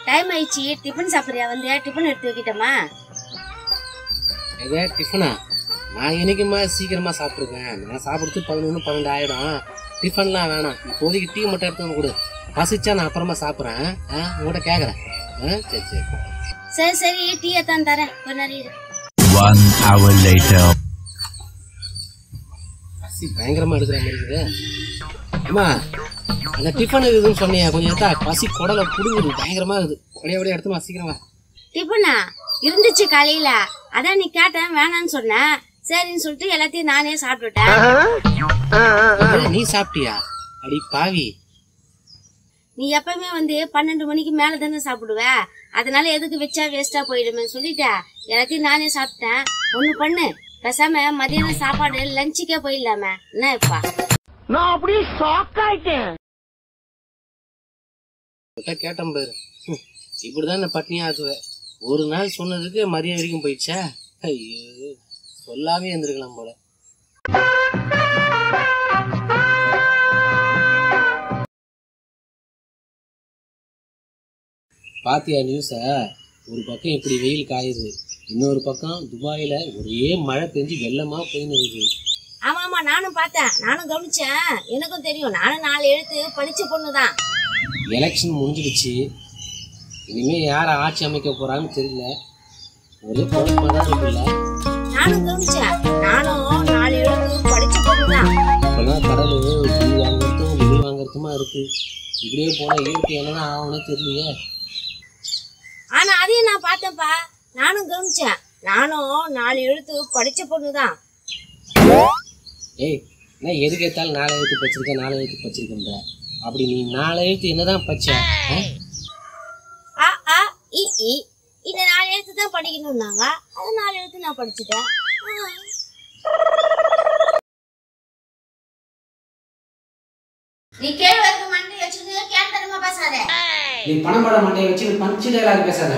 Time ஆயிடுச்சு, tiffin சாப்பிடுறியா? வந்து டிஃபன் எடுத்து வைக்கிட்டமா? எதே டிஃபனா? நான் என்னைக்குமா சீக்கிரமா சாப்பிட்ருக்கேன். நான் சாப்பிடுறது 11, 12 ஆயிடும். டிஃபன்லாம் வேணாம், இப்போதைக்கு டீ மட்டும் எடுத்து வந்து கொடு. பசிச்சா நான் அப்புறமா சாப்பிட்றேன். உங்கள்கிட்ட கேட்குறேன். சரி சரி சரி சரி, டீயை தான் தரேன், கொஞ்ச நேரம். 1 hour later. பசி பயங்கரமா எடுக்கிற மாதிரி இருக்குது. அம்மா, அந்த டிஃபன் இருக்குதுன்னு சொன்னியா, கொஞ்சம் எடுத்தா பசி குடலை புடுங்குது, பயங்கரமா இருக்குது. அப்படியே எடுத்துமா சீக்கிரமா. டிஃபனா இருந்துச்சு காலையில, அதான் நீ கேட்டேன் வேணான்னு சொன்னேன். சரின்னு சொல்லிட்டு எல்லாத்தையும் நானே சாப்பிட்டுட்டேன். நீ சாப்பிட்டியா? அடி பாவி, நீ எப்பவுமே வந்து 12 மணிக்கு மேல தானே சாப்பிடுவ, அதனால எதுக்கு வச்சா வேஸ்டா போயிடுமே சொல்லிட்டேன். எல்லாத்தையும் நானே சாப்பிட்டேன். ஒண்ணு பண்ணு, பேசாம மதியானம் சாப்பாடு லஞ்சுக்கே போயிடலாமே. என்ன இப்பா? நான் அப்படியே ஷாக் ஆயிட்டேன். கேட்டேன் பாரு, இப்படிதான் நான் பட்னியா ஆக்குவேன். ஒரு நாள் சொன்னதுக்கு மதியம் வரைக்கும் போயிடுச்சா? ஐயோ, சொல்லாமே இருந்திருக்கலாம் போல. பாத்தியா நியூஸ? ஒரு பக்கம் இப்படி வெயில் காயுது, இன்னொரு பக்கம் துபாயில ஒரே மழை பெஞ்சு வெள்ளமா போயின்னு இருக்குது. ஆமா ஆமா, நானும் பார்த்தேன், நானும் கவனிச்சேன். எனக்கும் தெரியும், நானும் 4 எழுத்து படிச்ச பொண்ணுதான். எலெக்ஷன் முடிஞ்சிடுச்சு, இனிமே யார ஆட்சி அமைக்க போறான்னு தெரியல. ஒரே குழப்பமா இருக்குல்ல. நானும் கவனிச்சேன், நானும் 4 எழுத்து படிச்ச பொண்ணுதான். இப்பெல்லாம் கடல் வீடு வாங்குறதும் வெளி வாங்குறதுமா இருக்கு. இப்படியே போனா இயற்கை என்னதான் ஆகும்னு தெரியலையே. ஆனா அதையும் நான் பார்த்தேன்ப்பா, நானும் கவனிச்சேன், நானும் 4 எழுத்து படிச்ச பொண்ணுதான். ஏய், நான் எதுக்கு எடுத்தாலும் 4 எழுத்து படிச்சிருக்கேன் 4 எழுத்து படிச்சிருக்கேன்ற. அப்படி நீ 4 எழுத்து என்னதான் படிச்ச? ஆ ஆ இ இ இந்த 4 எழுத்து தான் படிக்கணும்னாங்க, அது 4 எழுத்து நான் படிச்சுட்டேன். நீ கேள்வி மண்டை வச்சுட்டு கேட்டமா பேசாத. நீ பணம் பட மாட்டே வச்சு பஞ்சு டைலாக் பேசாத.